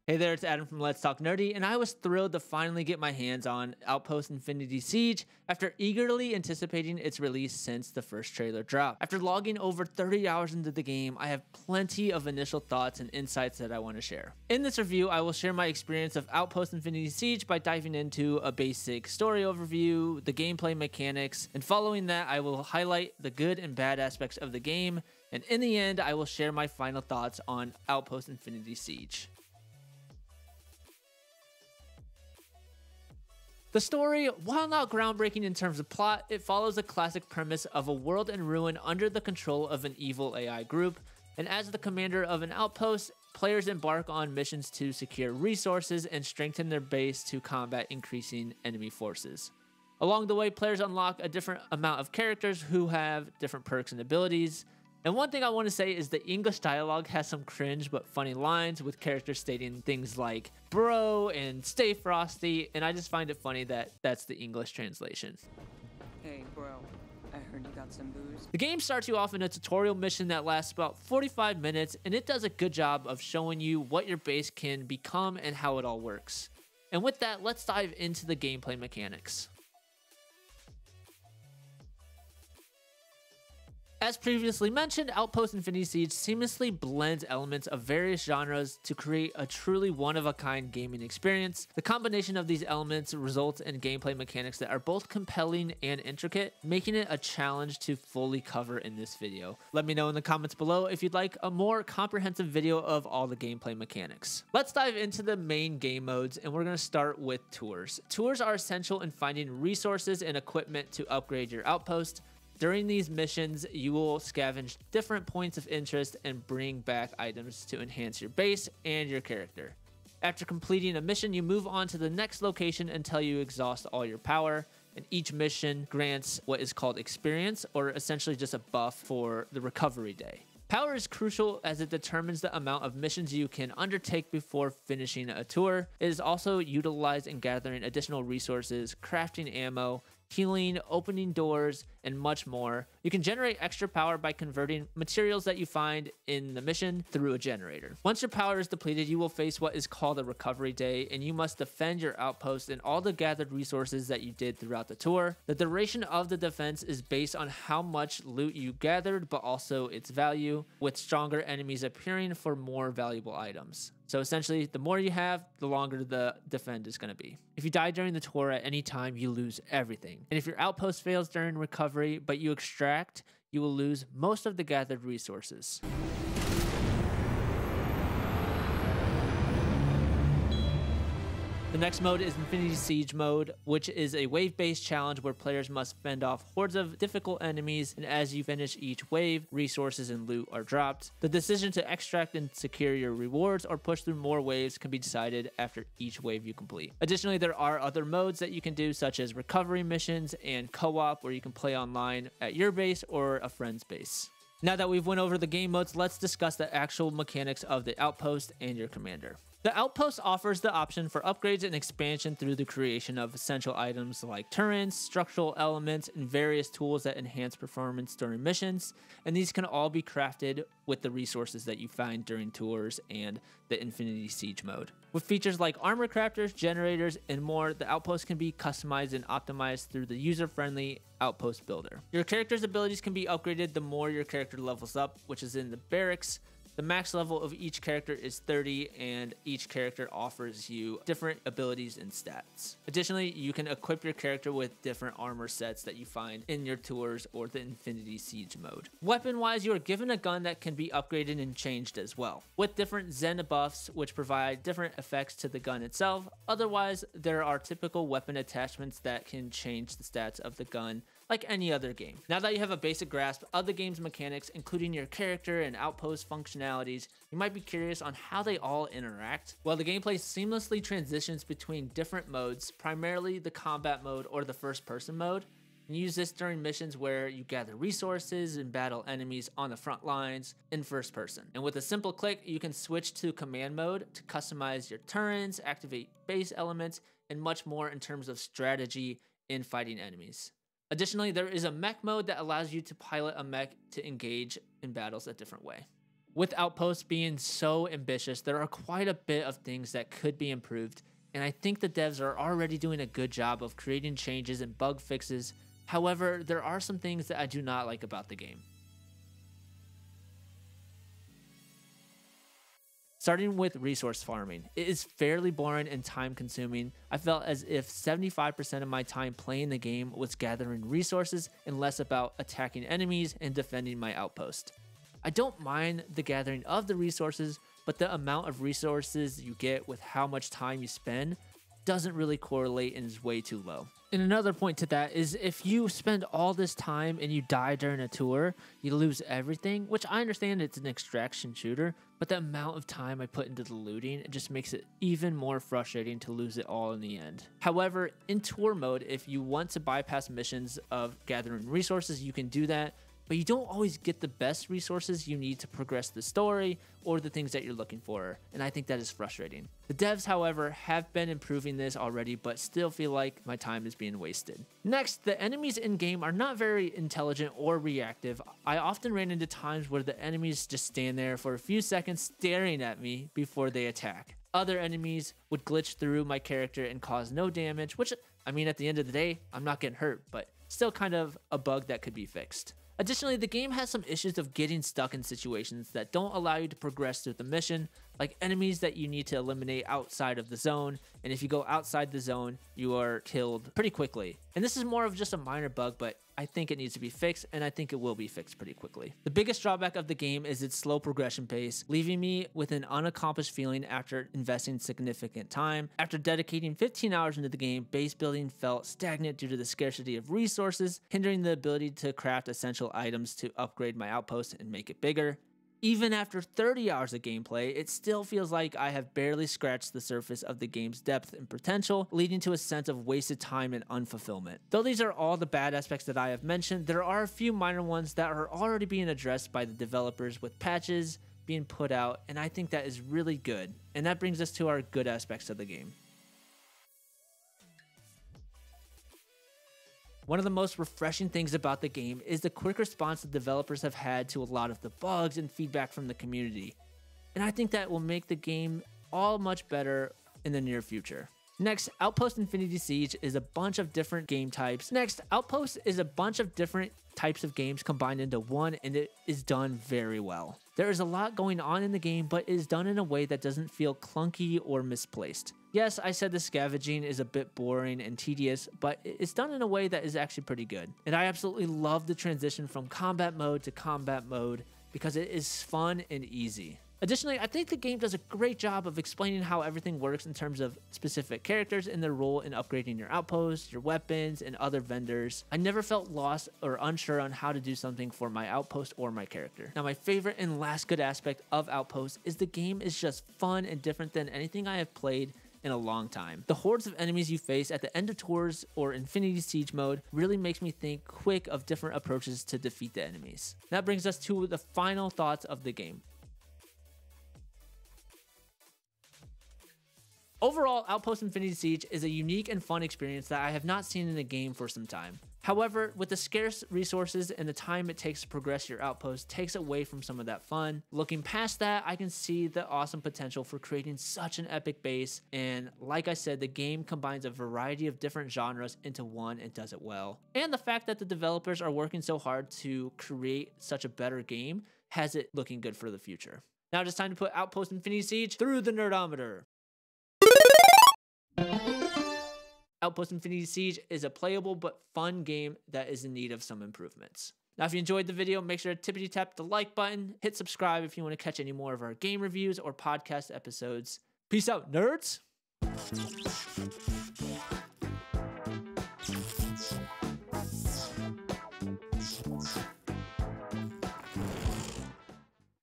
Hey there, it's Adam from Let's Talk Nerdy, and I was thrilled to finally get my hands on Outpost Infinity Siege after eagerly anticipating its release since the first trailer dropped. After logging over 30 hours into the game, I have plenty of initial thoughts and insights that I want to share. In this review, I will share my experience of Outpost Infinity Siege by diving into a basic story overview, the gameplay mechanics, and following that, I will highlight the good and bad aspects of the game, and in the end, I will share my final thoughts on Outpost Infinity Siege. The story, while not groundbreaking in terms of plot, it follows the classic premise of a world in ruin under the control of an evil AI group, and as the commander of an outpost, players embark on missions to secure resources and strengthen their base to combat increasing enemy forces. Along the way, players unlock a different amount of characters who have different perks and abilities. And one thing I want to say is the English dialogue has some cringe but funny lines with characters stating things like bro and stay frosty, and I just find it funny that that's the English translation. Hey bro, I heard you got some booze. The game starts you off in a tutorial mission that lasts about 45 minutes, and it does a good job of showing you what your base can become and how it all works. And with that, let's dive into the gameplay mechanics. As previously mentioned, Outpost Infinity Siege seamlessly blends elements of various genres to create a truly one-of-a-kind gaming experience. The combination of these elements results in gameplay mechanics that are both compelling and intricate, making it a challenge to fully cover in this video. Let me know in the comments below if you'd like a more comprehensive video of all the gameplay mechanics. Let's dive into the main game modes, and we're going to start with tours. Tours are essential in finding resources and equipment to upgrade your outpost. During these missions, you will scavenge different points of interest and bring back items to enhance your base and your character. After completing a mission, you move on to the next location until you exhaust all your power, and each mission grants what is called experience, or essentially just a buff for the recovery day. Power is crucial as it determines the amount of missions you can undertake before finishing a tour. It is also utilized in gathering additional resources, crafting ammo, healing, opening doors, and much more. You can generate extra power by converting materials that you find in the mission through a generator. Once your power is depleted, you will face what is called a recovery day, and you must defend your outpost and all the gathered resources that you did throughout the tour. The duration of the defense is based on how much loot you gathered, but also its value, with stronger enemies appearing for more valuable items. So essentially, the more you have, the longer the defend is going to be. If you die during the tour at any time, you lose everything. And if your outpost fails during recovery, but you extract, you will lose most of the gathered resources. The next mode is Infinity Siege mode, which is a wave-based challenge where players must fend off hordes of difficult enemies, and as you finish each wave, resources and loot are dropped. The decision to extract and secure your rewards or push through more waves can be decided after each wave you complete. Additionally, there are other modes that you can do, such as recovery missions and co-op, where you can play online at your base or a friend's base. Now that we've went over the game modes, let's discuss the actual mechanics of the outpost and your commander. The outpost offers the option for upgrades and expansion through the creation of essential items like turrets, structural elements, and various tools that enhance performance during missions, and these can all be crafted with the resources that you find during tours and the Infinity Siege mode. With features like armor crafters, generators, and more, the outpost can be customized and optimized through the user-friendly Outpost Builder. Your character's abilities can be upgraded the more your character levels up, which is in the barracks. The max level of each character is 30, and each character offers you different abilities and stats. Additionally, you can equip your character with different armor sets that you find in your tours or the Infinity Siege mode. Weapon-wise, you are given a gun that can be upgraded and changed as well, with different Zen buffs which provide different effects to the gun itself. Otherwise, there are typical weapon attachments that can change the stats of the gun like any other game. Now that you have a basic grasp of the game's mechanics, including your character and outpost functionalities, you might be curious on how they all interact. Well, the gameplay seamlessly transitions between different modes, primarily the combat mode or the first-person mode. You use this during missions where you gather resources and battle enemies on the front lines in first person. And with a simple click, you can switch to command mode to customize your turrets, activate base elements, and much more in terms of strategy in fighting enemies. Additionally, there is a mech mode that allows you to pilot a mech to engage in battles a different way. With Outpost being so ambitious, there are quite a bit of things that could be improved, and I think the devs are already doing a good job of creating changes and bug fixes. However, there are some things that I do not like about the game. Starting with resource farming, it is fairly boring and time consuming. I felt as if 75% of my time playing the game was gathering resources and less about attacking enemies and defending my outpost. I don't mind the gathering of the resources, but the amount of resources you get with how much time you spend doesn't really correlate and is way too low. And another point to that is if you spend all this time and you die during a tour, you lose everything, which I understand it's an extraction shooter, but the amount of time I put into the looting, it just makes it even more frustrating to lose it all in the end. However, in tour mode, if you want to bypass missions of gathering resources, you can do that, but you don't always get the best resources you need to progress the story or the things that you're looking for, and I think that is frustrating. The devs, however, have been improving this already, but still feel like my time is being wasted. Next, the enemies in-game are not very intelligent or reactive. I often ran into times where the enemies just stand there for a few seconds staring at me before they attack. Other enemies would glitch through my character and cause no damage, which, I mean, at the end of the day, I'm not getting hurt, but still kind of a bug that could be fixed. Additionally, the game has some issues of getting stuck in situations that don't allow you to progress through the mission, like enemies that you need to eliminate outside of the zone, and if you go outside the zone, you are killed pretty quickly. And this is more of just a minor bug, but I think it needs to be fixed, and I think it will be fixed pretty quickly. The biggest drawback of the game is its slow progression pace, leaving me with an unaccomplished feeling after investing significant time. After dedicating 15 hours into the game, base building felt stagnant due to the scarcity of resources, hindering the ability to craft essential items to upgrade my outpost and make it bigger. Even after 30 hours of gameplay, it still feels like I have barely scratched the surface of the game's depth and potential, leading to a sense of wasted time and unfulfillment. Though these are all the bad aspects that I have mentioned, there are a few minor ones that are already being addressed by the developers with patches being put out, and I think that is really good. And that brings us to our good aspects of the game. One of the most refreshing things about the game is the quick response the developers have had to a lot of the bugs and feedback from the community. And I think that will make the game all much better in the near future. Next, Outpost Infinity Siege is a bunch of different game types. Outpost is a bunch of different types of games combined into one, and it is done very well. There is a lot going on in the game, but it is done in a way that doesn't feel clunky or misplaced. Yes, I said the scavenging is a bit boring and tedious, but it's done in a way that is actually pretty good. And I absolutely love the transition from combat mode to combat mode because it is fun and easy. Additionally, I think the game does a great job of explaining how everything works in terms of specific characters and their role in upgrading your outposts, your weapons, and other vendors. I never felt lost or unsure on how to do something for my outpost or my character. Now, my favorite and last good aspect of Outpost is the game is just fun and different than anything I have played in a long time. The hordes of enemies you face at the end of tours or Infinity Siege mode really makes me think quick of different approaches to defeat the enemies. That brings us to the final thoughts of the game. Overall, Outpost Infinity Siege is a unique and fun experience that I have not seen in a game for some time. However, with the scarce resources and the time it takes to progress your outpost takes away from some of that fun. Looking past that, I can see the awesome potential for creating such an epic base, and like I said, the game combines a variety of different genres into one and does it well. And the fact that the developers are working so hard to create such a better game has it looking good for the future. Now it is time to put Outpost Infinity Siege through the nerdometer. Outpost Infinity Siege is a playable but fun game that is in need of some improvements. Now, if you enjoyed the video, make sure to tippity tap the like button, hit subscribe if you want to catch any more of our game reviews or podcast episodes. Peace out, nerds!